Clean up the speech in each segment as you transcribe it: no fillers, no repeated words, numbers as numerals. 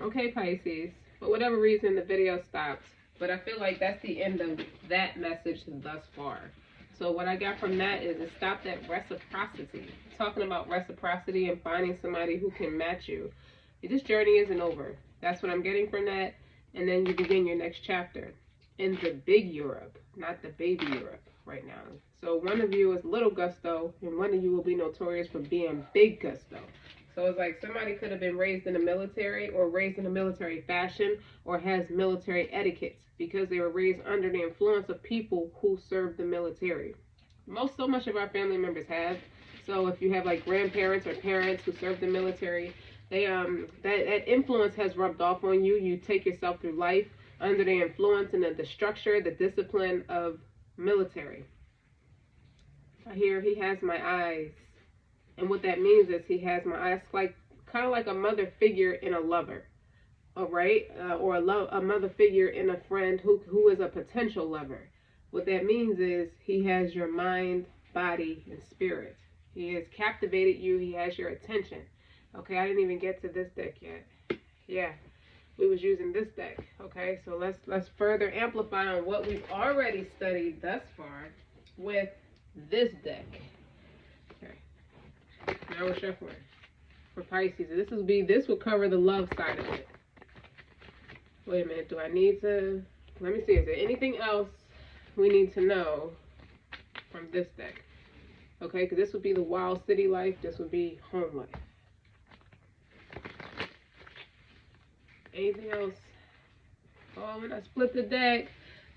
Okay, Pisces. For whatever reason, the video stopped. But I feel like that's the end of that message thus far. So what I got from that is it stopped at reciprocity. Talking about reciprocity and finding somebody who can match you. This journey isn't over. That's what I'm getting from that. And then you begin your next chapter in the big Europe, not the baby Europe right now. So one of you is little gusto, and one of you will be notorious for being big gusto. So it's like somebody could have been raised in the military or raised in a military fashion or has military etiquettes because they were raised under the influence of people who served the military. So much of our family members have. So if you have like grandparents or parents who served the military, they that influence has rubbed off on you. You take yourself through life under the influence and the structure, the discipline of military. I hear he has my eyes. And what that means is he has my eyes, like kind of like a mother figure in a lover, all right, or a mother figure in a friend who is a potential lover. What that means is he has your mind, body, and spirit. He has captivated you. He has your attention. Okay, I didn't even get to this deck yet. Yeah, we was using this deck. Okay, so let's further amplify on what we've already studied thus far with this deck. Now we're shuffling for Pisces. This will cover the love side of it. Wait a minute, do I need to, let me see, is there anything else we need to know from this deck? Okay, because this would be the wild city life, this would be home life. Anything else? Oh, when I split the deck,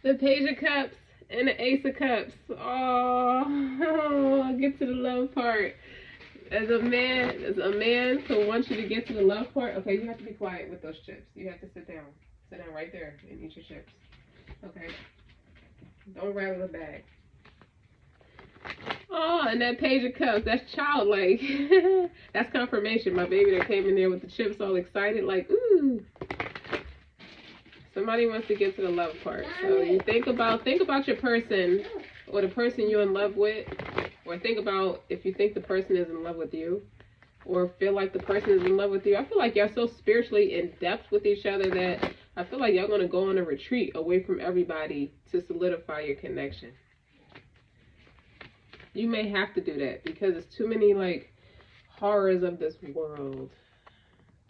the Page of Cups and the Ace of Cups. Oh, I'll get to the love part. As a man who wants you to get to the love part, okay, you have to be quiet with those chips. You have to sit down. Sit down right there and eat your chips. Okay? Don't rattle the bag. Oh, and that Page of Cups, that's childlike. That's confirmation. My baby that came in there with the chips all excited, like, ooh. Somebody wants to get to the love part. So you think about your person or the person you're in love with. Or think about if you think the person is in love with you, or feel like the person is in love with you. I feel like y'all so spiritually in depth with each other that I feel like y'all gonna go on a retreat away from everybody to solidify your connection. You may have to do that because there's too many like horrors of this world.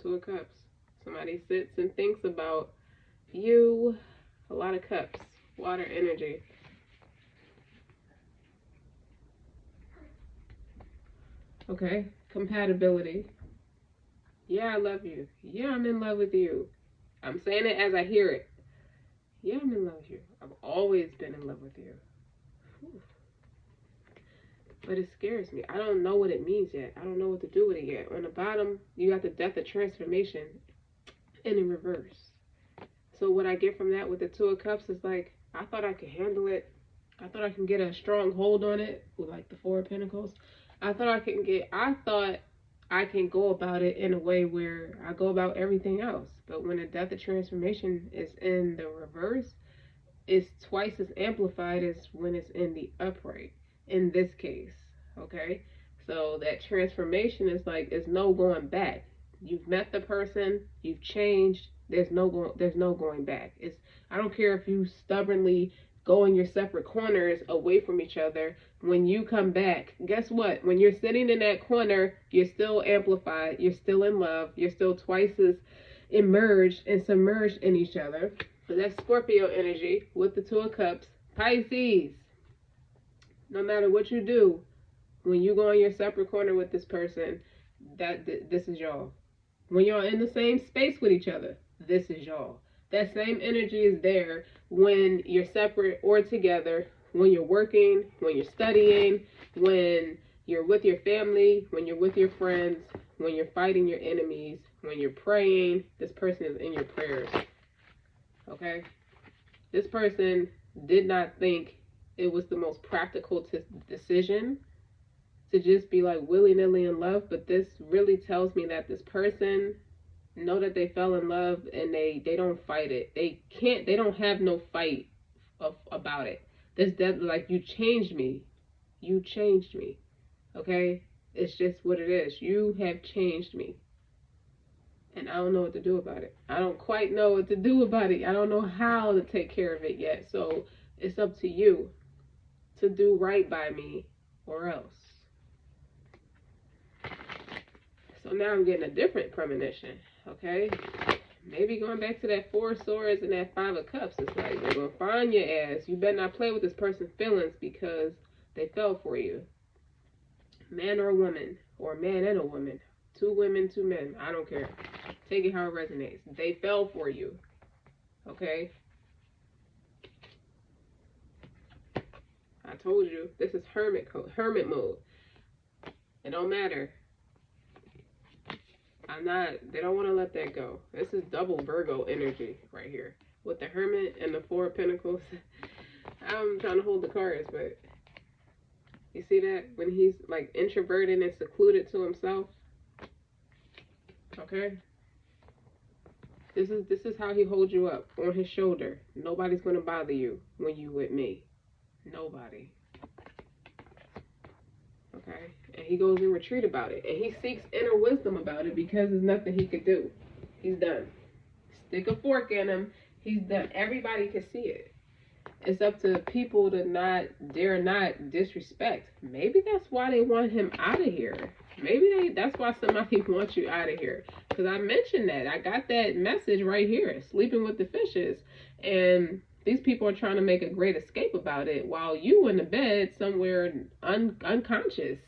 Two of Cups. Somebody sits and thinks about you. A lot of cups. Water energy. Okay, compatibility. Yeah, I love you. Yeah, I'm in love with you. I'm saying it as I hear it. Yeah, I'm in love with you. I've always been in love with you. Whew. But it scares me. I don't know what it means yet. I don't know what to do with it yet. On the bottom, you got the Death of Transformation and in reverse. So what I get from that with the Two of Cups is like, I thought I could handle it. I thought I can get a strong hold on it with like the Four of Pentacles. I thought I can go about it in a way where I go about everything else. But when the Death of Transformation is in the reverse, it's twice as amplified as when it's in the upright, in this case, okay? So that transformation is like, there's no going back. You've met the person, you've changed, there's no going back. I don't care if you stubbornly go in your separate corners away from each other. When you come back, guess what? When you're sitting in that corner, you're still amplified, you're still in love, you're still twice as immersed and submerged in each other. So that's Scorpio energy with the Two of Cups. Pisces, no matter what you do, when you go in your separate corner with this person, this is y'all. When y'all in the same space with each other, this is y'all. That same energy is there when you're separate or together, when you're working, when you're studying, when you're with your family, when you're with your friends, when you're fighting your enemies, when you're praying. This person is in your prayers. Okay? This person did not think it was the most practical decision to just be like willy-nilly in love, but this really tells me that this person know that they fell in love and they don't fight it. They don't have no fight about it. Like, you changed me. You changed me. Okay? It's just what it is. You have changed me. And I don't know what to do about it. I don't quite know what to do about it. I don't know how to take care of it yet. So it's up to you to do right by me or else. So now I'm getting a different premonition, okay? Maybe going back to that 4 of Swords and that 5 of Cups. It's like, they're going to find your ass. You better not play with this person's feelings because they fell for you. Man or woman, or a man and a woman. 2 women, 2 men. I don't care. Take it how it resonates. They fell for you. Okay? I told you, this is hermit mode. It don't matter. They don't want to let that go. This is double Virgo energy right here. With the Hermit and the 4 of Pentacles. I'm trying to hold the cards, but you see that? When he's like introverted and secluded to himself. Okay? This is how he holds you up on his shoulder. Nobody's going to bother you when you with me. Nobody. Okay? And he goes in retreat about it. And he seeks inner wisdom about it because there's nothing he could do. He's done. Stick a fork in him. He's done. Everybody can see it. It's up to people to dare not disrespect. Maybe that's why they want him out of here. Maybe that's why somebody wants you out of here. Because I mentioned that. I got that message right here. Sleeping with the fishes. And these people are trying to make a great escape about it while you in the bed somewhere unconscious.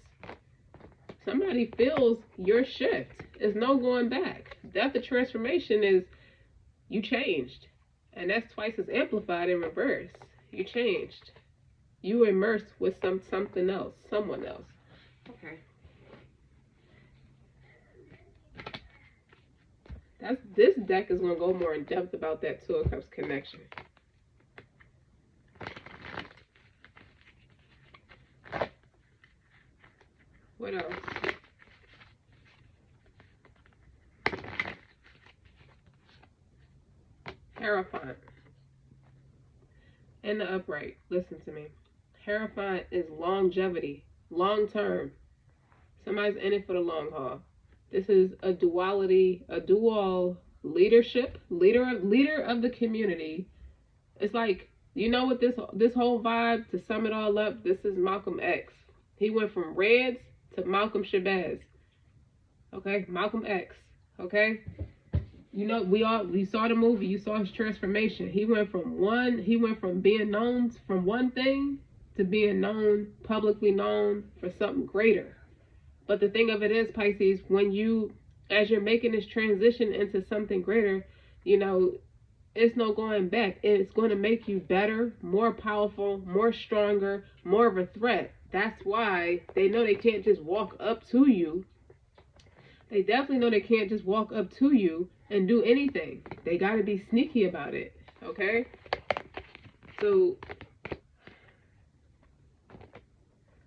Somebody feels your shift. There's no going back. Death of transformation is you changed. And that's twice as amplified in reverse. You changed. You immersed with something else. Someone else. Okay. This deck is going to go more in depth about that 2 of Cups connection. What else? Hierophant. In the upright. Listen to me. Hierophant is longevity. Long term. Somebody's in it for the long haul. This is a duality, a dual leadership, leader of the community. It's like, you know what this whole vibe, to sum it all up, this is Malcolm X. He went from Reds to Malcolm Shabazz. Okay? Malcolm X. Okay? You know, we saw the movie, you saw his transformation. He went from being known from one thing to being known, publicly known for something greater. But the thing of it is, Pisces, as you're making this transition into something greater, you know, it's no going back. It's going to make you better, more powerful, more stronger, more of a threat. That's why they know they can't just walk up to you. They definitely know they can't just walk up to you and do anything. They got to be sneaky about it, okay? So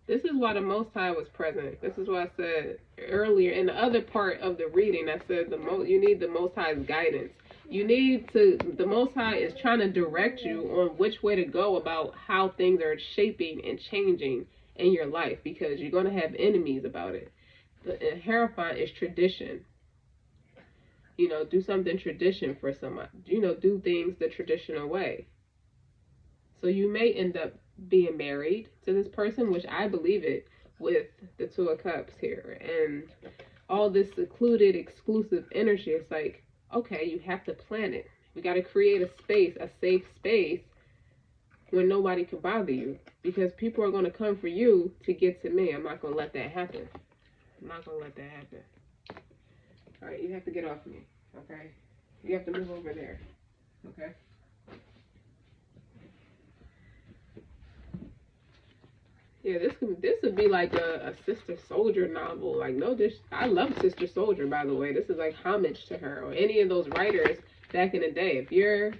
this is why the Most High was present. This is why I said earlier in the other part of the reading, I said you need the Most High's guidance. The Most High is trying to direct you on which way to go about how things are shaping and changing in your life, because you're going to have enemies about it. The Hierophant is tradition. You know, do something tradition for somebody. You know, do things the traditional way. So you may end up being married to this person, which I believe it, with the 2 of Cups here. And all this secluded, exclusive energy. It's like, okay, you have to plan it. We got to create a space, a safe space, where nobody can bother you. Because people are going to come for you to get to me. I'm not going to let that happen. I'm not going to let that happen. All right, you have to get off me, okay? You have to move over there, okay? Yeah, this would be like a Sister Soldier novel. Like, I love Sister Soldier, by the way. This is like homage to her, or any of those writers back in the day. If you're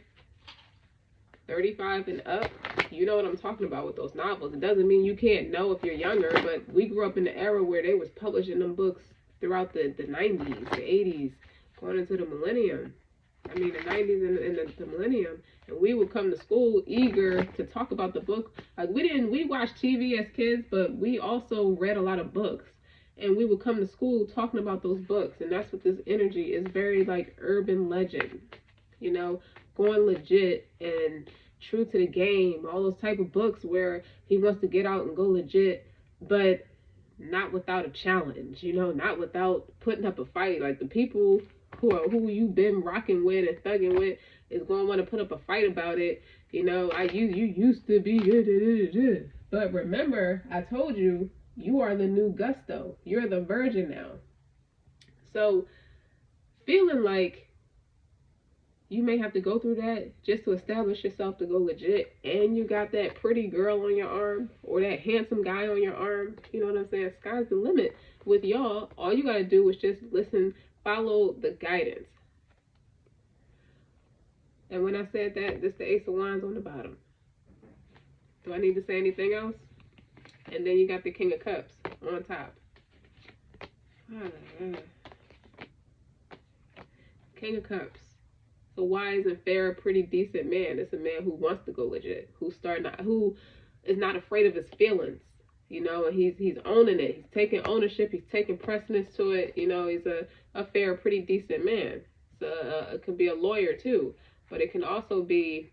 35 and up, you know what I'm talking about with those novels. It doesn't mean you can't know if you're younger, but we grew up in the era where they was publishing them books throughout the 90s, the 80s, going into the millennium. I mean, the 90s and the millennium. And we would come to school eager to talk about the book. Like, we watched TV as kids, but we also read a lot of books. and we would come to school talking about those books. And that's what this energy is, very like urban legend, you know, going legit and true to the game, all those type of books where he wants to get out and go legit, but not without a challenge, you know, not without putting up a fight. Like the people who you've been rocking with and thugging with is going to want to put up a fight about it. You know, you used to be good, but remember, I told you, you are the new Gusto. You're the virgin now. So feeling like you may have to go through that just to establish yourself to go legit, and you got that pretty girl on your arm or that handsome guy on your arm, you know what I'm saying? Sky's the limit with y'all. All you got to do is just listen, follow the guidance. And when I said that, this the Ace of Wands on the bottom. Do I need to say anything else? And then you got the King of Cups on top. King of Cups. So wise and fair, pretty decent man. It's a man who wants to go legit, who is not afraid of his feelings, you know, and he's owning it. He's taking ownership. He's taking precedence to it. You know, he's a fair, pretty decent man. So it could be a lawyer too, but it can also be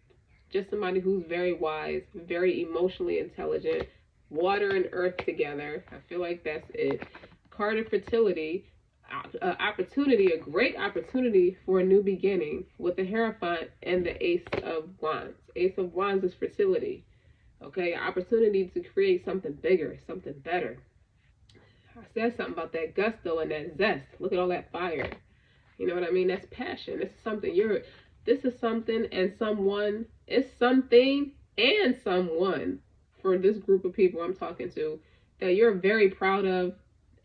just somebody who's very wise, very emotionally intelligent. Water and earth together. I feel like that's it. Card of fertility. Opportunity, a great opportunity for a new beginning with the Hierophant and the Ace of Wands. Ace of Wands is fertility. Okay, opportunity to create something bigger, something better. I said something about that gusto and that zest. Look at all that fire. You know what I mean? That's passion. This is something and someone. It's something and someone for this group of people I'm talking to that you're very proud of,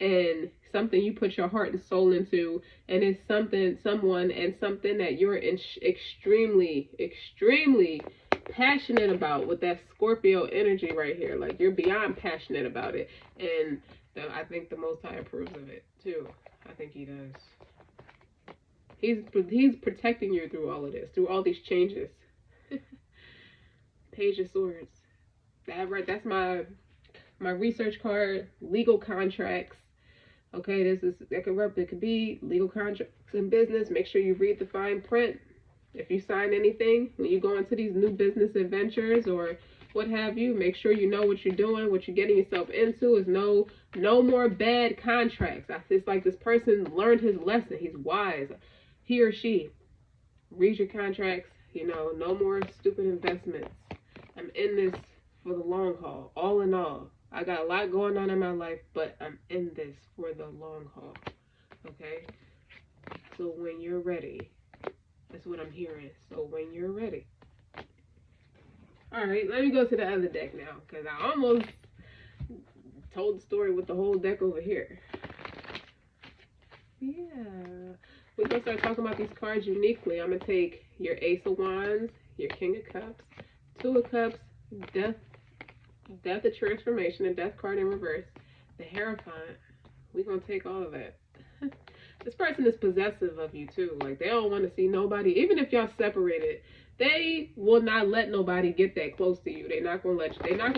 and something you put your heart and soul into, and it's someone and something that you're extremely passionate about with that Scorpio energy right here. Like you're beyond passionate about it, and I think the Most High approves of it too. I think he does. He's protecting you through all of this, through all these changes. Page of Swords. That's my research card. Legal contracts. Okay, it could be legal contracts in business. Make sure you read the fine print. If you sign anything, when you go into these new business adventures or what have you, make sure you know what you're doing, what you're getting yourself into. Is no more bad contracts. It's like this person learned his lesson. He's wise. He or she. Read your contracts. You know, no more stupid investments. I'm in this for the long haul. All in all, I got a lot going on in my life, but I'm in this for the long haul. Okay? So when you're ready, that's what I'm hearing. So when you're ready. Alright, let me go to the other deck now, because I almost told the story with the whole deck over here. Yeah. We're going to start talking about these cards uniquely. I'm going to take your Ace of Wands, your King of Cups, Two of Cups, Death of Transformation, the Death card in reverse, the Hierophant. We're going to take all of that. This person is possessive of you too. Like they don't want to see nobody, even if y'all separated, they will not let nobody get that close to you. They're not going to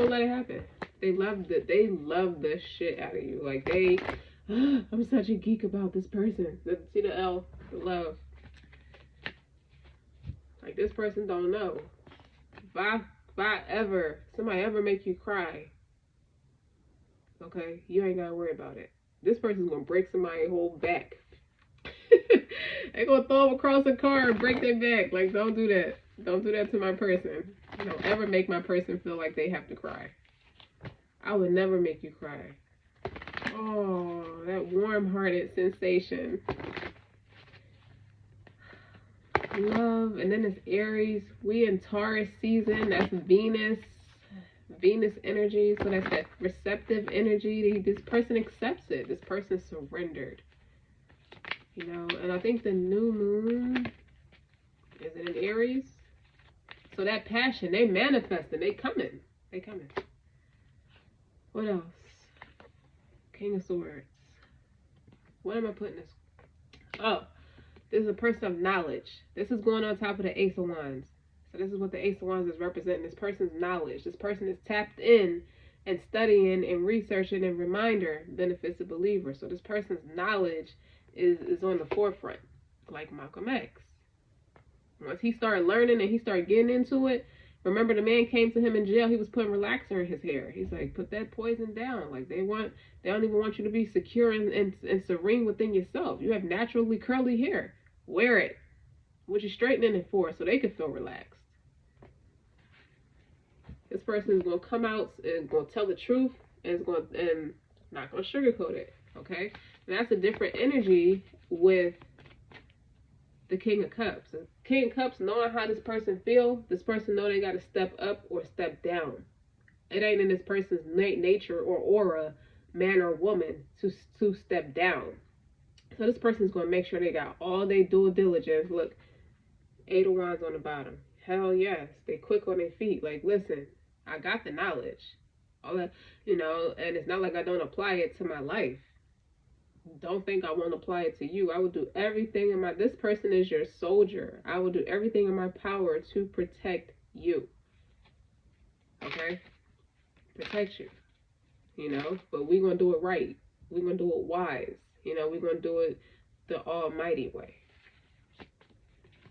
let it happen. They love the shit out of you. Like I'm such a geek about this person. See the L, the love. Like this person don't know. If somebody ever make you cry, okay, you ain't gotta worry about it. This person's gonna break somebody's whole back. They gonna throw them across the car and break their back. Like, don't do that. Don't do that to my person. Don't ever make my person feel like they have to cry. I would never make you cry. Oh, that warm-hearted sensation. Love. And then it's Aries. We in Taurus season. That's Venus energy. So that's that receptive energy. This person accepts it. This person surrendered. You know, and I think the new moon, is it in Aries? So that passion, they manifesting. They coming. What else? King of Swords. What am I putting this? Oh, this is a person of knowledge. This is going on top of the Ace of Wands. So this is what the Ace of Wands is representing. This person's knowledge. This person is tapped in and studying and researching and reminder benefits a believer. So this person's knowledge is on the forefront, like Malcolm X. Once he started learning and he started getting into it, remember the man came to him in jail, he was putting relaxer in his hair. He's like, put that poison down. Like they don't even want you to be secure and serene within yourself. You have naturally curly hair. Wear it. What you straightening it for? So they can feel relaxed. This person is gonna come out and gonna tell the truth and not gonna sugarcoat it. Okay? And that's a different energy with the King of Cups. The King of Cups, knowing how this person feel, this person know they got to step up or step down. It ain't in this person's nature or aura, man or woman, to step down. So this person's going to make sure they got all their due diligence. Look, 8 of Wands on the bottom. Hell yes. They quick on their feet. Like, listen, I got the knowledge. All that, and it's not like I don't apply it to my life. Don't think I won't apply it to you. I will do everything in this person is your soldier. I will do everything in my power to protect you. Okay? Protect you. But we're going to do it right. We're going to do it wise. We're going to do it the almighty way.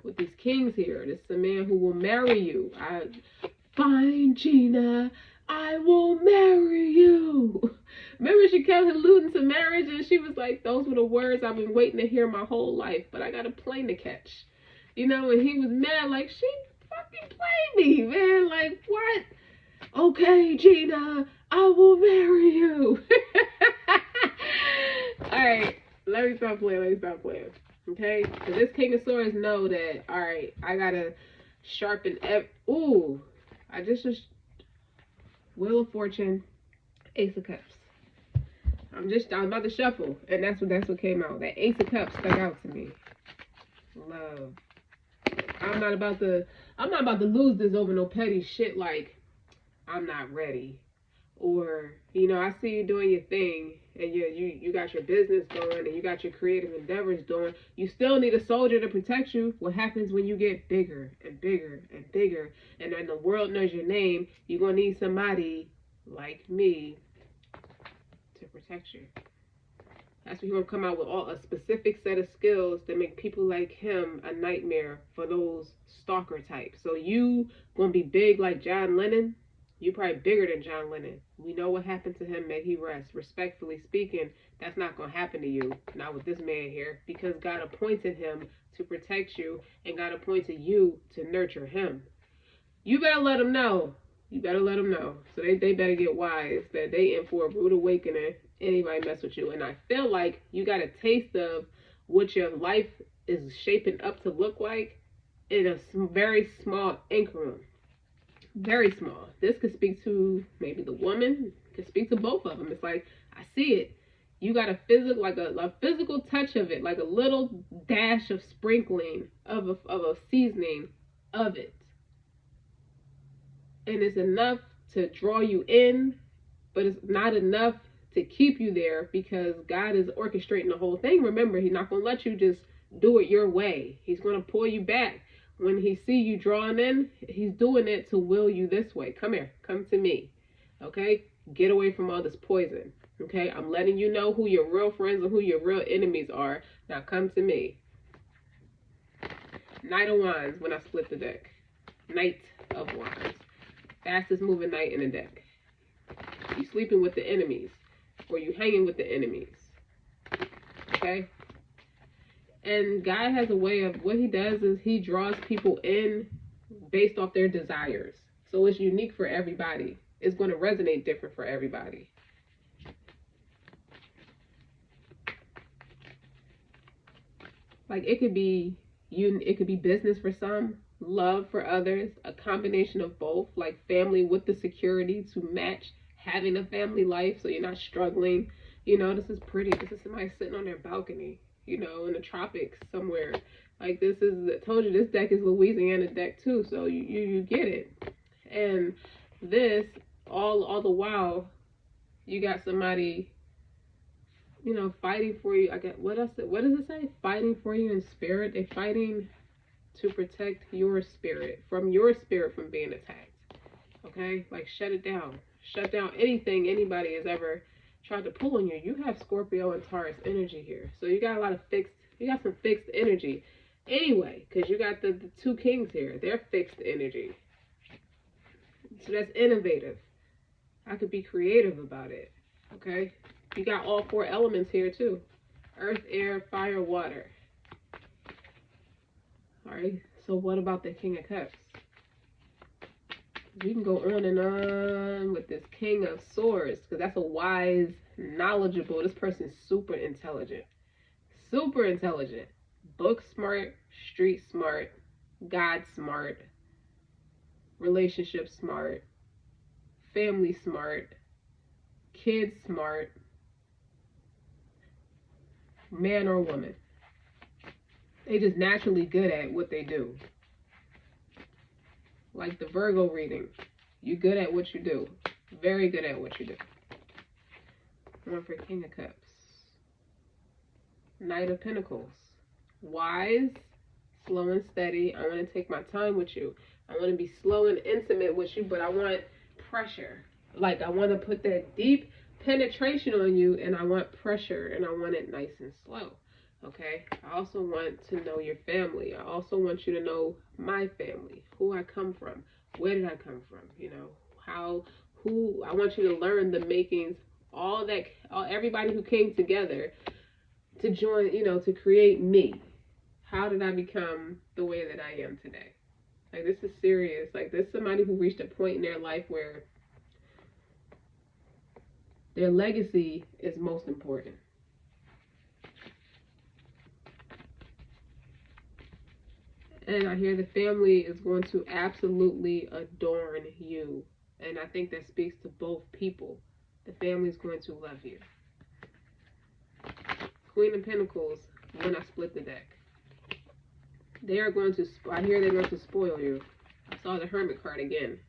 With these kings here, this is a man who will marry you. Fine, Gina. I will marry you. Remember, she kept alluding to marriage, and she was like, those were the words I've been waiting to hear my whole life, but I got a plane to catch. And he was mad, like, she fucking played me, man. Like, what? Okay, Gina, I will marry you. Alright, let me stop playing. Okay? Because this King of Swords know that, alright, I gotta sharpen ooh, I just Wheel of Fortune, Ace of Cups. I'm about to shuffle, and that's what came out. That Ace of Cups stuck out to me. Love. I'm not about to lose this over no petty shit like I'm not ready. Or, I see you doing your thing, and you got your business going, and you got your creative endeavors doing. You still need a soldier to protect you. What happens when you get bigger and bigger and bigger, and then the world knows your name? You're going to need somebody like me to protect you. That's when he's going to come out with a specific set of skills that make people like him a nightmare for those stalker types. So you going to be big like John Lennon? You're probably bigger than John Lennon. We know what happened to him. May he rest. Respectfully speaking, that's not going to happen to you. Not with this man here. Because God appointed him to protect you. And God appointed you to nurture him. You better let him know. So they better get wise. That they in for a rude awakening. Anybody mess with you. And I feel like you got a taste of what your life is shaping up to look like in a very small increment. Very small. This could speak to maybe the woman. Could speak to both of them. It's like, I see it. You got a physical touch of it, like a little dash of sprinkling of a seasoning of it. And it's enough to draw you in, but it's not enough to keep you there because God is orchestrating the whole thing. Remember, he's not going to let you just do it your way. He's going to pull you back. When he see you drawing in, he's doing it to will you this way. Come here. Come to me. Okay? Get away from all this poison. Okay? I'm letting you know who your real friends and who your real enemies are. Now come to me. Knight of Wands when I split the deck. Knight of Wands. Fastest moving knight in the deck. You sleeping with the enemies. Or you hanging with the enemies. Okay? And God has a way of, what he does is he draws people in based off their desires. So it's unique for everybody. It's going to resonate different for everybody. Like it could be business for some, love for others, a combination of both, like family with the security to match having a family life so you're not struggling. This is pretty. This is somebody sitting on their balcony. In the tropics somewhere. Like this is, I told you this deck is Louisiana deck too, so you get it. And this, all the while, you got somebody, fighting for you. What does it say? Fighting for you in spirit. They're fighting to protect your spirit from being attacked. Okay? Like shut it down. shut down anything anybody has ever tried to pull on you. You have Scorpio and Taurus energy here. So you got a lot of you got some fixed energy. Anyway, because you got the two kings here. They're fixed energy. So that's innovative. I could be creative about it. Okay? You got all four elements here too. Earth, air, fire, water. Alright, so what about the King of Cups? We can go on and on with this King of Swords, because that's a wise, knowledgeable, this person's super intelligent. Super intelligent. Book smart, street smart, God smart, relationship smart, family smart, kid smart, man or woman. They just naturally good at what they do. Like the Virgo reading. You good at what you do. Very good at what you do. One for King of Cups. Knight of Pentacles. Wise, slow and steady. I want to take my time with you. I want to be slow and intimate with you, but I want pressure. Like I want to put that deep penetration on you, and I want pressure, and I want it nice and slow. Okay, I also want to know your family. I also want you to know my family, who I come from, where did I come from, you know, who, I want you to learn the makings, everybody who came together to join, you know, to create me. How did I become the way that I am today? Like, this is serious. Like, this is somebody who reached a point in their life where their legacy is most important. And I hear the family is going to absolutely adorn you. And I think that speaks to both people. The family is going to love you. Queen of Pentacles, when I split the deck. They are going to, I hear they're going to spoil you. I saw the Hermit card again.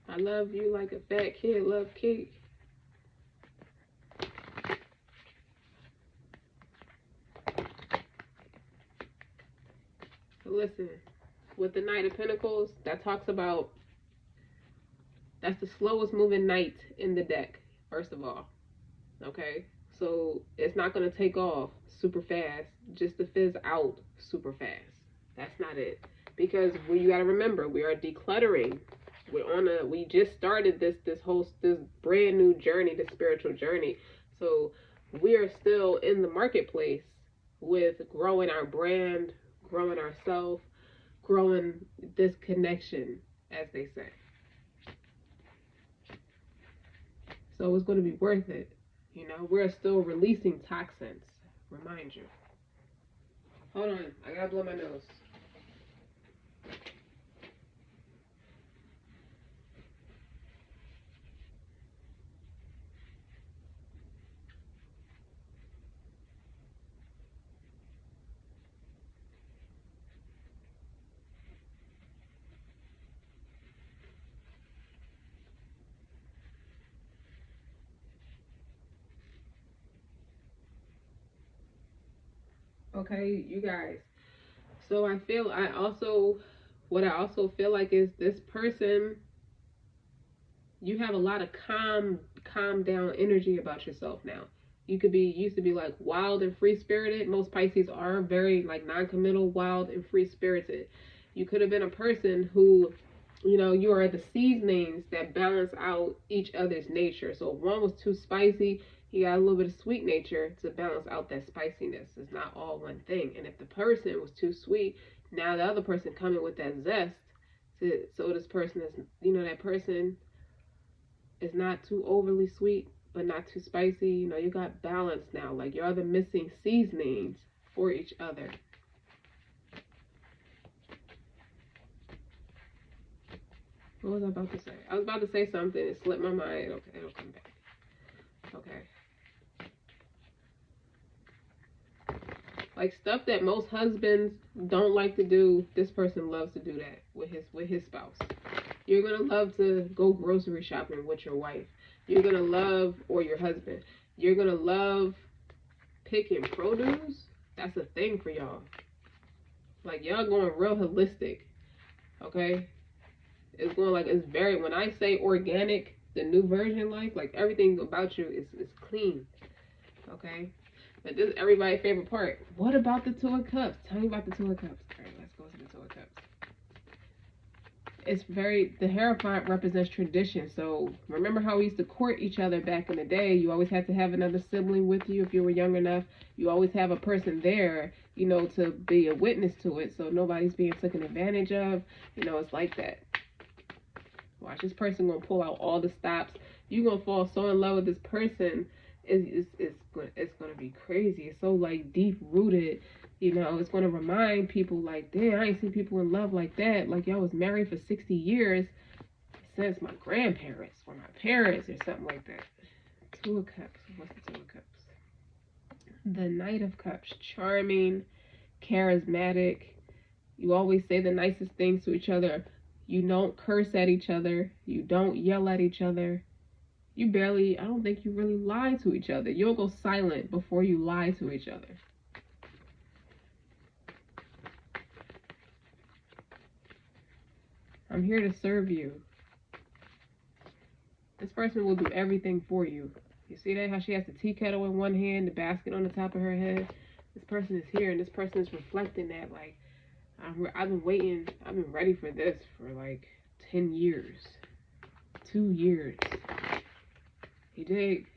I love you like a fat kid love cake. Listen, with the Knight of Pentacles, that talks about, that's the slowest moving knight in the deck, first of all. Okay? So it's not going to take off super fast, just to fizz out super fast. That's not it. Because you got to remember, we are decluttering. We just started this brand new journey, this spiritual journey. So we are still in the marketplace with growing our brand, growing ourselves, growing this connection, as they say. So it's going to be worth it. You know, we're still releasing toxins, remind you. Hold on, I gotta blow my nose. Okay, you guys. So what I also feel like is this person, you have a lot of calm down energy about yourself now. You used to be like wild and free spirited. Most Pisces are very like non-committal, wild and free spirited. You could have been a person who, you know, you are the seasonings that balance out each other's nature. So if one was too spicy, you got a little bit of sweet nature to balance out that spiciness. It's not all one thing. And if the person was too sweet, now the other person coming with that zest. So this person is, you know, that person is not too overly sweet, but not too spicy. You know, you got balance now. Like, you're the missing seasonings for each other. What was I about to say? I was about to say something. It slipped my mind. Okay, it'll come back. Okay. Like, stuff that most husbands don't like to do, this person loves to do that with his spouse. You're going to love to go grocery shopping with your wife. You're going to love, or your husband, you're going to love picking produce. That's a thing for y'all. Like, y'all going real holistic, okay? It's going like, it's very, when I say organic, the new version life, like everything about you is clean, okay? But this is everybody's favorite part. What about the Two of Cups? Tell me about the Two of Cups. All right, let's go to the Two of Cups. It's very, the Hierophant represents tradition. So remember how we used to court each other back in the day? You always had to have another sibling with you if you were young enough. You always have a person there, you know, to be a witness to it, so nobody's being taken advantage of. You know, it's like that. Watch, this person gonna pull out all the stops. You gonna fall so in love with this person. It's gonna be crazy. It's so like deep rooted. You know, it's gonna remind people like, damn, I ain't seen people in love like that. Like y'all was married for 60 years since my grandparents or my parents or something like that. Two of Cups. What's the Two of Cups? The Knight of Cups. Charming, charismatic. You always say the nicest things to each other. You don't curse at each other. You don't yell at each other. You barely, I don't think you really lie to each other. You'll go silent before you lie to each other. I'm here to serve you. This person will do everything for you. You see that? How she has the tea kettle in one hand, the basket on the top of her head. This person is here, and this person is reflecting that, like, I've been waiting, I've been ready for this for like 10 years. 2 years. You dig?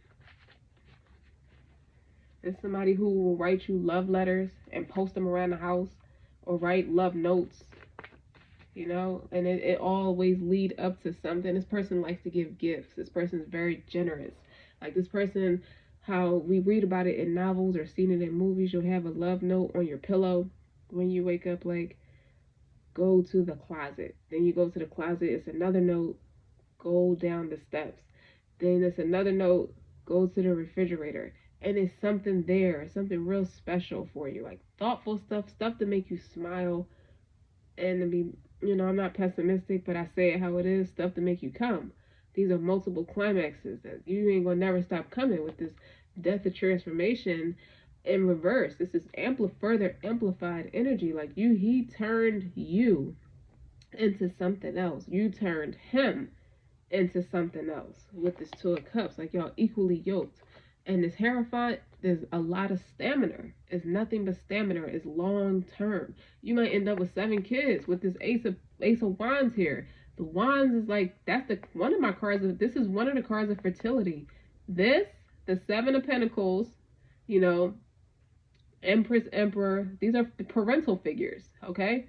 It's somebody who will write you love letters and post them around the house, or write love notes, you know, and it always lead up to something. This person likes to give gifts. This person is very generous. Like this person, how we read about it in novels or seen it in movies, you'll have a love note on your pillow when you wake up, like, go to the closet. Then you go to the closet, it's another note, go down the steps. Then it's another note, go to the refrigerator. And it's something there, something real special for you, like thoughtful stuff to make you smile. And to be, you know, I'm not pessimistic, but I say it how it is, stuff to make you come. These are multiple climaxes that you ain't gonna never stop coming with this death of transformation in reverse. This is further amplified energy. Like he turned you into something else. You turned him into something else with this Two of Cups. Like y'all equally yoked. And this Hierophant, there's a lot of stamina. It's nothing but stamina. It's long term. You might end up with 7 kids with this Ace of Wands here. The Wands is like, that's one of my cards. This is one of the cards of fertility. This, the 7 of Pentacles, you know, Empress, Emperor, these are parental figures, okay?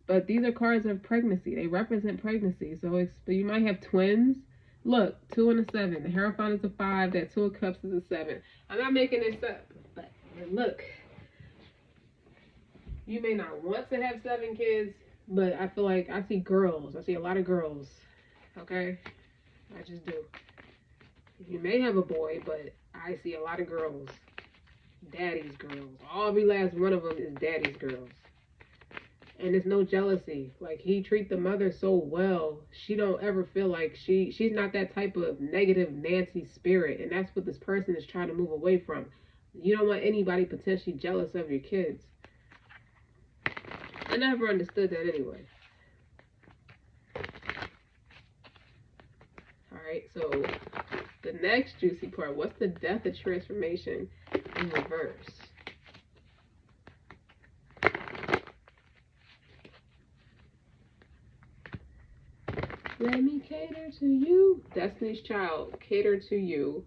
But these are cards of pregnancy. They represent pregnancy. So you might have twins. Look, 2 and a 7. The Hierophant is a 5. That 2 of Cups is a 7. I'm not making this up, but look. You may not want to have 7 kids, but I feel like I see girls. I see a lot of girls, okay? I just do. You may have a boy, but I see a lot of girls. Daddy's girls. Every last one of them is daddy's girls. And there's no jealousy. Like, he treat the mother so well, she don't ever feel like she's not that type of negative Nancy spirit. And that's what this person is trying to move away from. You don't want anybody potentially jealous of your kids. I never understood that anyway. Alright, so the next juicy part, what's the death of transformation in reverse? Let me cater to you. Destiny's Child, cater to you.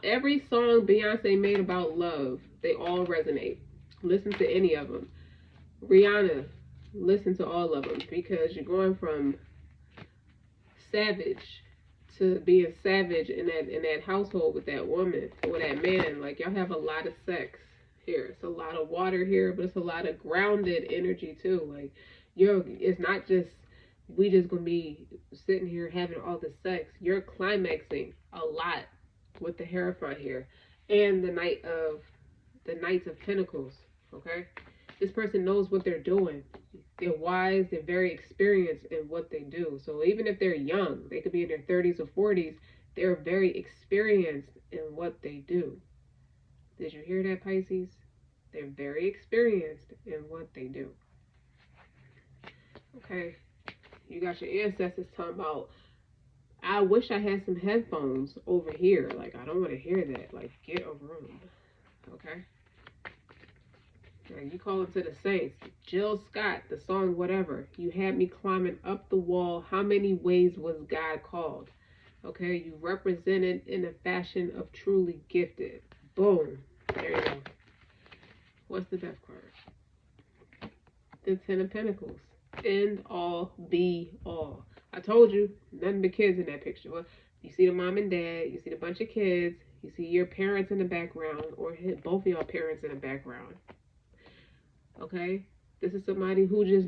Every song Beyonce made about love, they all resonate. Listen to any of them. Rihanna, listen to all of them, because you're going from savage to being savage in that household with that woman or that man. Like, y'all have a lot of sex here. It's a lot of water here, but it's a lot of grounded energy too. Like, it's not just we just gonna be sitting here having all the sex. You're climaxing a lot with the Hierophant here, and the Knights of Pentacles. Okay, this person knows what they're doing. They're wise. They're very experienced in what they do. So even if they're young, they could be in their 30s or 40s. They're very experienced in what they do. Did you hear that, Pisces? They're very experienced in what they do. Okay, you got your ancestors talking about, I wish I had some headphones over here. Like, I don't want to hear that. Like, get a room. Okay? And you call it to the saints. Jill Scott, the song Whatever. You had me climbing up the wall. How many ways was God called? Okay? You represented in a fashion of truly gifted. Boom. There you go. What's the death card? The Ten of Pentacles. End all, be all. I told you, nothing but kids in that picture. Well, you see the mom and dad, you see the bunch of kids, you see your parents in the background, or both of y'all parents in the background. Okay? This is somebody who just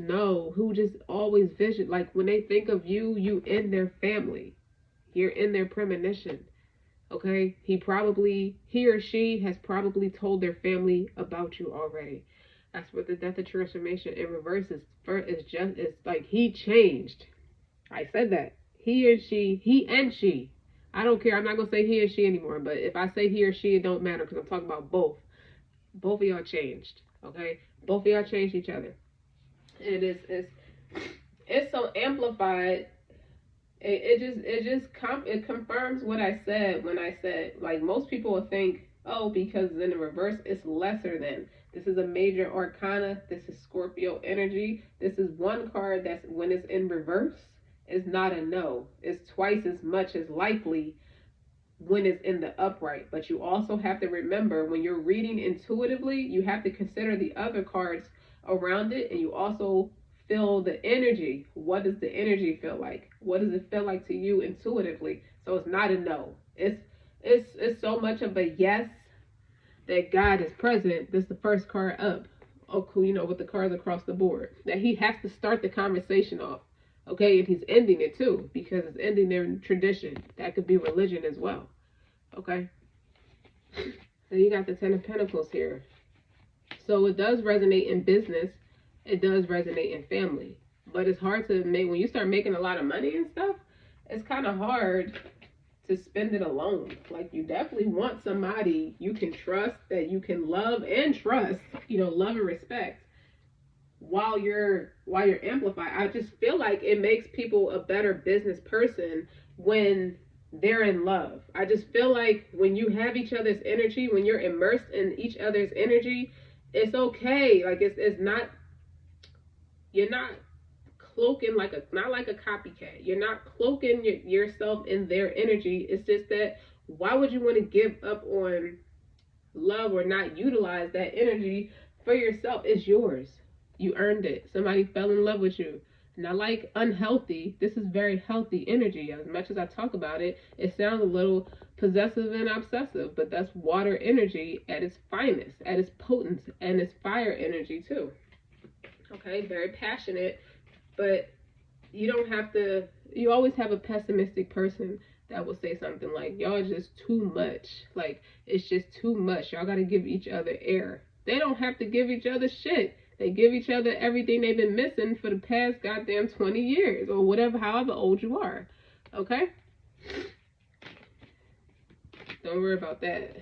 who just always vision. Like, when they think of you, you in their family. You're in their premonition. Okay? He or she has probably told their family about you already. That's what the death of transformation in reverse is. It's like he changed. I said that. He and she. I don't care. I'm not going to say he and she anymore. But if I say he or she, it don't matter because I'm talking about both. Both of y'all changed. Okay? Both of y'all changed each other. And it's so amplified. It confirms what I said when I said, like, most people will think, oh, because in the reverse, it's lesser than. This is a major arcana. This is Scorpio energy. This is one card that's, when it's in reverse, is not a no. It's twice as much as likely when it's in the upright. But you also have to remember, when you're reading intuitively, you have to consider the other cards around it, and you also feel the energy. What does the energy feel like? What does it feel like to you intuitively? So it's not a no. It's so much of a yes that God is present. This is the first card up. Oh, cool. You know, with the cards across the board, that he has to start the conversation off. Okay, and he's ending it too, because it's ending their tradition. That could be religion as well. Okay. So you got the Ten of Pentacles here. So it does resonate in business. It does resonate in family. But it's hard to make, when you start making a lot of money and stuff, it's kind of hard to spend it alone. Like, you definitely want somebody you can trust, that you can love and trust, love and respect while you're amplified. I just feel like it makes people a better business person when they're in love. I just feel like when you have each other's energy, when you're immersed in each other's energy, it's okay. Like, it's not, you're not cloaking not like a copycat. You're not cloaking yourself in their energy. It's just that, why would you want to give up on love or not utilize that energy for yourself? It's yours. You earned it. Somebody fell in love with you. Not like unhealthy. This is very healthy energy. As much as I talk about it, it sounds a little possessive and obsessive, but that's water energy at its finest, at its potent, and it's fire energy too. Okay, very passionate, but you always have a pessimistic person that will say something like, y'all are just too much. Like, it's just too much. Y'all got to give each other air. They don't have to give each other shit. They give each other everything they've been missing for the past goddamn 20 years or whatever, however old you are. Okay? Don't worry about that.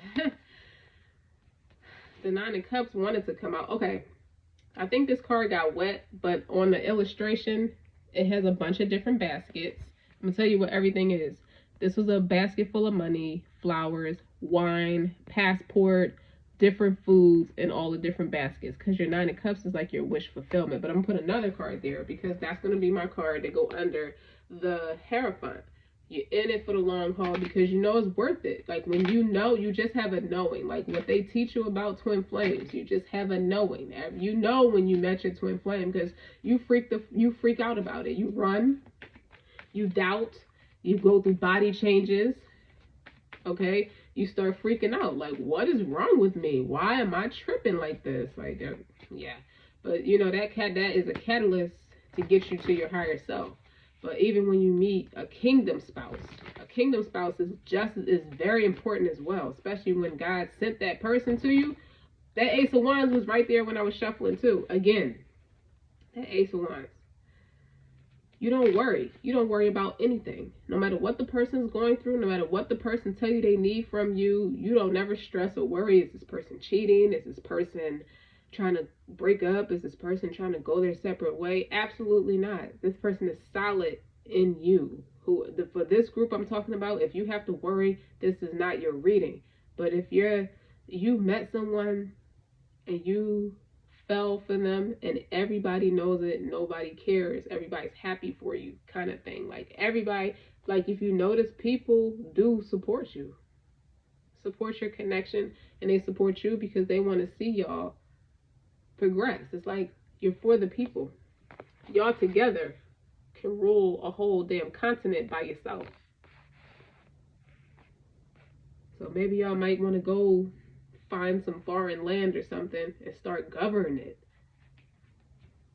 The Nine of Cups wanted to come out. Okay. I think this card got wet, but on the illustration, it has a bunch of different baskets. I'm going to tell you what everything is. This was a basket full of money, flowers, wine, passport, different foods, and all the different baskets. Because your Nine of Cups is like your wish fulfillment. But I'm going to put another card there because that's going to be my card to go under the Hierophant. You're in it for the long haul because you know it's worth it. Like, when you just have a knowing. Like what they teach you about twin flames, you just have a knowing. You know when you met your twin flame because you freak out about it. You run, you doubt, you go through body changes. Okay, you start freaking out. Like, what is wrong with me? Why am I tripping like this? Like, yeah. But that is a catalyst to get you to your higher self. But even when you meet a kingdom spouse is very important as well, especially when God sent that person to you. That Ace of Wands was right there when I was shuffling too. Again, that Ace of Wands. You don't worry. You don't worry about anything. No matter what the person's going through, no matter what the person tell you they need from you, you don't never stress or worry. Is this person cheating? Is this person trying to break up? Is this person trying to go their separate way? Absolutely not. This person is solid in you. For this group I'm talking about, if you have to worry, this is not your reading. But if you met someone and you fell for them and everybody knows it, nobody cares, everybody's happy for you kind of thing. Like everybody, like if you notice, people do support you, support your connection, and they support you because they want to see y'all progress. It's like you're for the people. Y'all together can rule a whole damn continent by yourself. So maybe y'all might want to go find some foreign land or something and start governing it.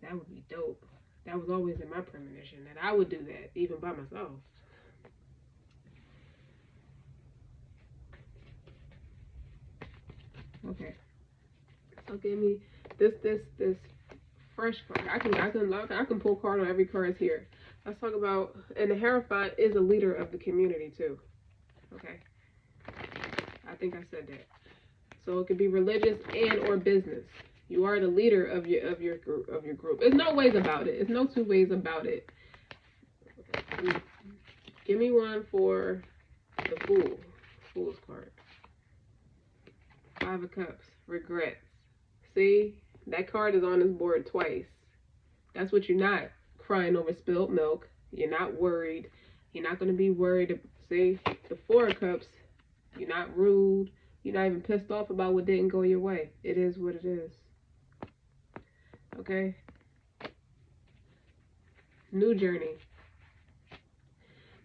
That would be dope. That was always in my premonition that I would do that even by myself. Okay. So give me this fresh card. I can pull a card on every card here. Let's talk about, and the Hierophant is a leader of the community too. Okay. I think I said that. So it could be religious and or business. You are the leader of your group. There's no ways about it. There's no two ways about it. Give me one for the Fool. Fool's card. 5 of Cups. Regrets. See? That card is on this board twice. That's what you're not crying over spilled milk. You're not worried. You're not going to be worried. See? The 4 of Cups. You're not rude. You're not even pissed off about what didn't go your way. It is what it is. Okay? New journey.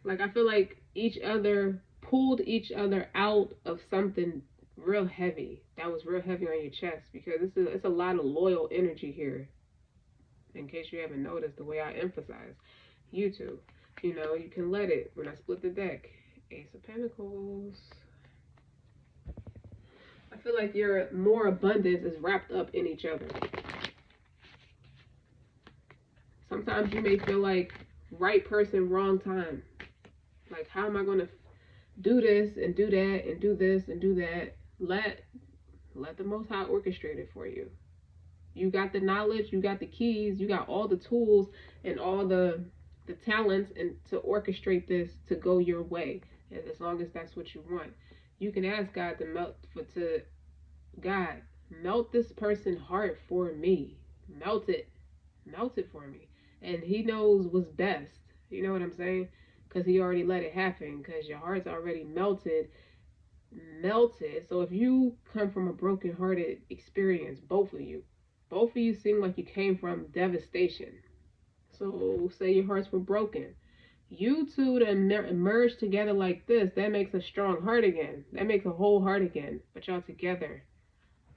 Like, I feel like each other pulled each other out of something real heavy. That was real heavy on your chest, because it's a lot of loyal energy here. In case you haven't noticed, the way I emphasize. You two. You know, you can let it. When I split the deck. Ace of Pentacles. I feel like your more abundance is wrapped up in each other. Sometimes you may feel like right person, wrong time. Like, how am I going to do this and do that and do this and do that? Let the Most High orchestrate it for you. You got the knowledge, you got the keys, you got all the tools and all the talents and to orchestrate this to go your way. And as long as that's what you want. You can ask God to melt this person's heart for me. Melt it for me. And he knows what's best. You know what I'm saying? Because he already let it happen. Because your heart's already melted. So if you come from a broken-hearted experience, both of you seem like you came from devastation. So say your hearts were broken. You two to merge together like this, that makes a strong heart again. That makes a whole heart again. But y'all together.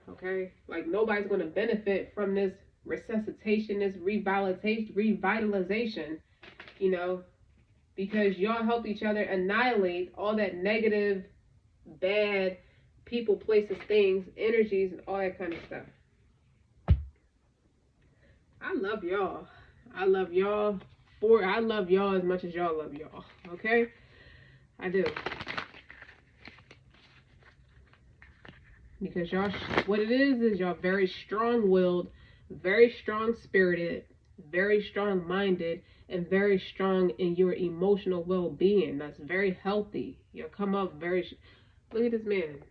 Okay? Like, nobody's going to benefit from this resuscitation, this revitalization, you know, because y'all help each other annihilate all that negative, bad people, places, things, energies, and all that kind of stuff. I love y'all. I love y'all as much as y'all love y'all. Okay? I do. Because y'all, what it is y'all very strong-willed, very strong-spirited, very strong-minded, and very strong in your emotional well-being. That's very healthy. You'll come up very... Look at this man.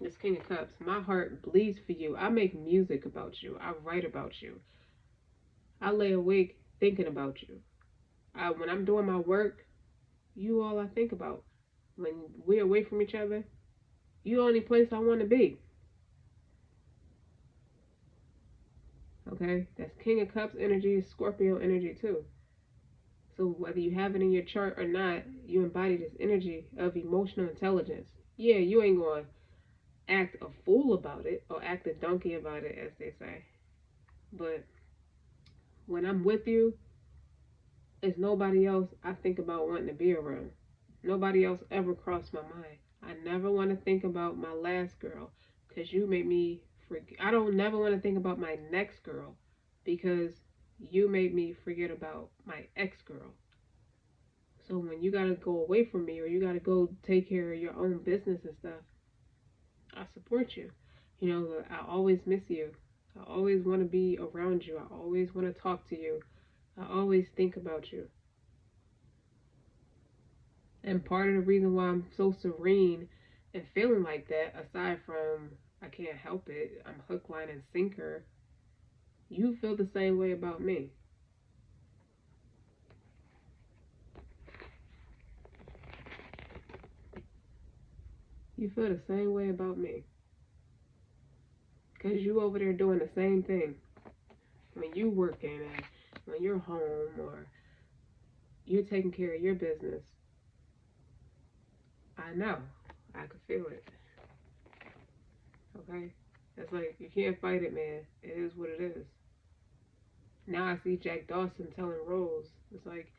This King of Cups. My heart bleeds for you. I make music about you. I write about you. I lay awake thinking about you. When I'm doing my work, you all I think about. When we're away from each other, you the only place I want to be. Okay? That's King of Cups energy, Scorpio energy too. So whether you have it in your chart or not, you embody this energy of emotional intelligence. Yeah, you ain't going to act a fool about it or act a donkey about it, as they say. But when I'm with you, it's nobody else I think about wanting to be around. Nobody else ever crossed my mind. I never want to think about my last girl because you made me forget. I don't never want to think about my next girl because You made me forget about my ex-girl. So when you gotta go away from me or you gotta go take care of your own business and stuff, I support you. You know, I always miss you. I always want to be around you. I always want to talk to you. I always think about you. And part of the reason why I'm so serene and feeling like that, aside from I can't help it, I'm hook, line, and sinker, you feel the same way about me. You feel the same way about me. Because you over there doing the same thing. When you working and when you're home or you're taking care of your business, I know. I can feel it. Okay? It's like, you can't fight it, man. It is what it is. Now I see Jack Dawson telling Rose, it's like,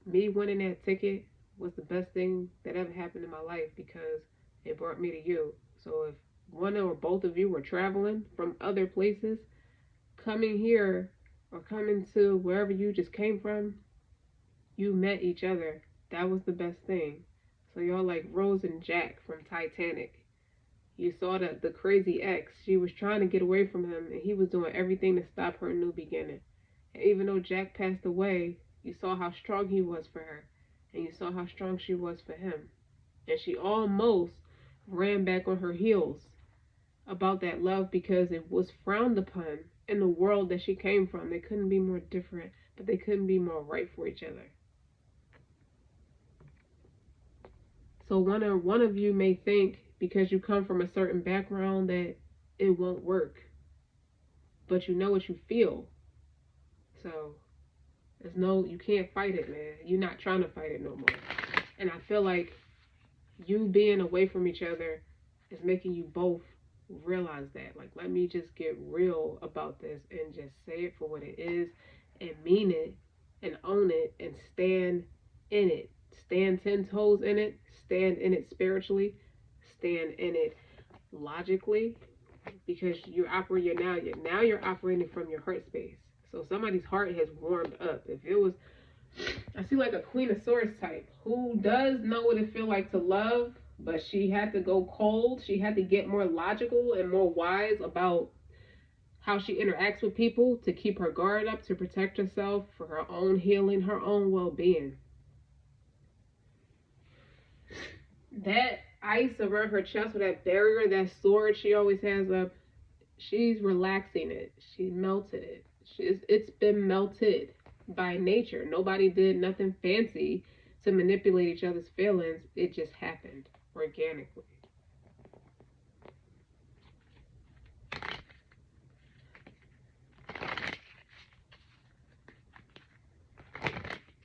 me winning that ticket was the best thing that ever happened in my life because it brought me to you. So if one or both of you were traveling from other places, coming here or coming to wherever you just came from, you met each other. That was the best thing. So y'all like Rose and Jack from Titanic. You saw the crazy ex. She was trying to get away from him, and he was doing everything to stop her new beginning. And even though Jack passed away, you saw how strong he was for her, and you saw how strong she was for him. And she almost ran back on her heels about that love because it was frowned upon in the world that she came from. They couldn't be more different, but they couldn't be more right for each other. So one of you may think because you come from a certain background that it won't work, but you know what you feel. So there's no, you can't fight it, man. You're not trying to fight it no more. And I feel like you being away from each other is making you both realize that. Like, let me just get real about this and just say it for what it is and mean it and own it and stand in it. Stand 10 toes in it, stand in it spiritually, stand in it logically, because now you're operating from your heart space. So somebody's heart has warmed up. If it was, I see like a Queen of Swords type who does know what it feels like to love, but she had to go cold. She had to get more logical and more wise about how she interacts with people to keep her guard up, to protect herself for her own healing, her own well-being. That ice around her chest with that barrier, that sword she always has up, she's relaxing it. She melted it. It's been melted by nature. Nobody did nothing fancy to manipulate each other's feelings. It just happened organically.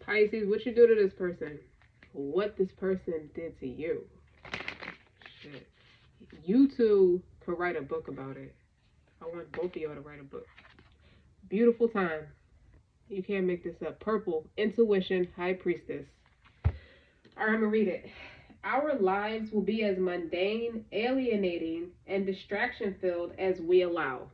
Pisces, what you do to this person? What this person did to you? Shit. You two could write a book about it. I want both of y'all to write a book. Beautiful time. You can't make this up. Purple, intuition, high priestess. All right, I'm gonna read it. Our lives will be as mundane, alienating, and distraction filled as we allow.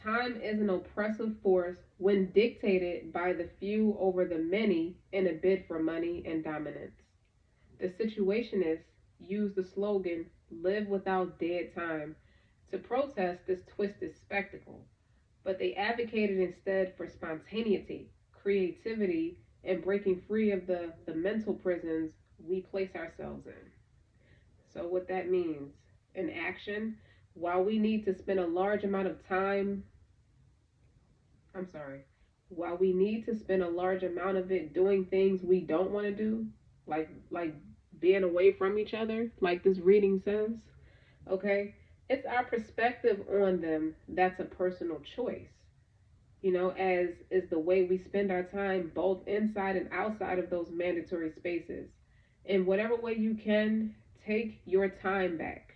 Time is an oppressive force when dictated by the few over the many in a bid for money and dominance. The situationists use the slogan, live without dead time, to protest this twisted spectacle, but they advocated instead for spontaneity, creativity, and breaking free of the mental prisons we place ourselves in. So, what that means in action, while we need to spend a large amount of time, I'm sorry, while we need to spend a large amount of it doing things we don't want to do, like being away from each other, like this reading says, okay, it's our perspective on them that's a personal choice. You know, as is the way we spend our time both inside and outside of those mandatory spaces. In whatever way you can, take your time back.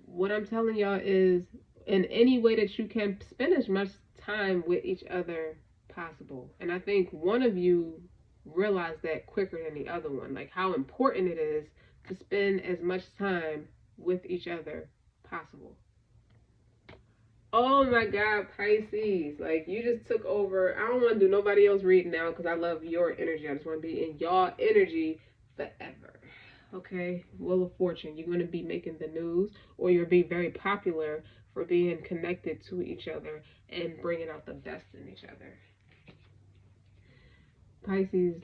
What I'm telling y'all is, in any way that you can, spend as much time with each other possible. And I think one of you realized that quicker than the other one, like how important it is to spend as much time with each other possible. Oh my God, Pisces. Like, you just took over. I don't want to do nobody else reading now because I love your energy. I just want to be in y'all energy forever. Okay? Wheel of Fortune. You're going to be making the news, or you'll be very popular for being connected to each other and bringing out the best in each other. Pisces,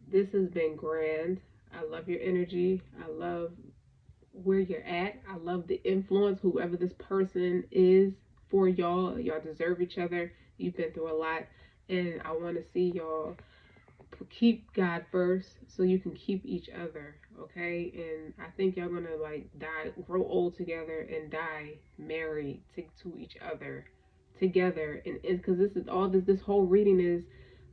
this has been grand. I love your energy. I love where you're at. I love the influence, whoever this person is for y'all. Y'all deserve each other. You've been through a lot. And I want to see y'all keep God first so you can keep each other. Okay? And I think y'all gonna like die, grow old together and die married to each other together. And because this is all this whole reading is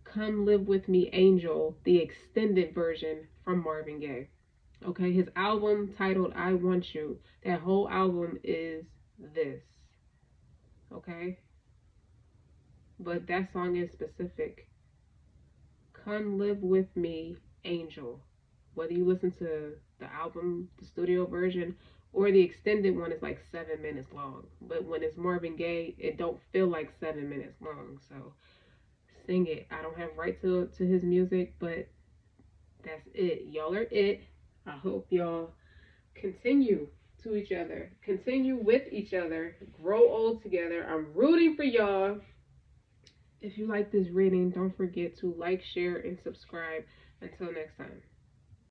Come Live With Me Angel, the extended version from Marvin Gaye. Okay, his album titled I Want You, that whole album is this. Okay? But that song is specific. Come Live With Me, Angel. Whether you listen to the album, the studio version, or the extended one is like 7 minutes long. But when it's Marvin Gaye, it don't feel like 7 minutes long. So sing it. I don't have right to his music, but that's it. Y'all are it. I hope y'all continue to each other, continue with each other, grow old together. I'm rooting for y'all. If you like this reading, don't forget to like, share, and subscribe. Until next time.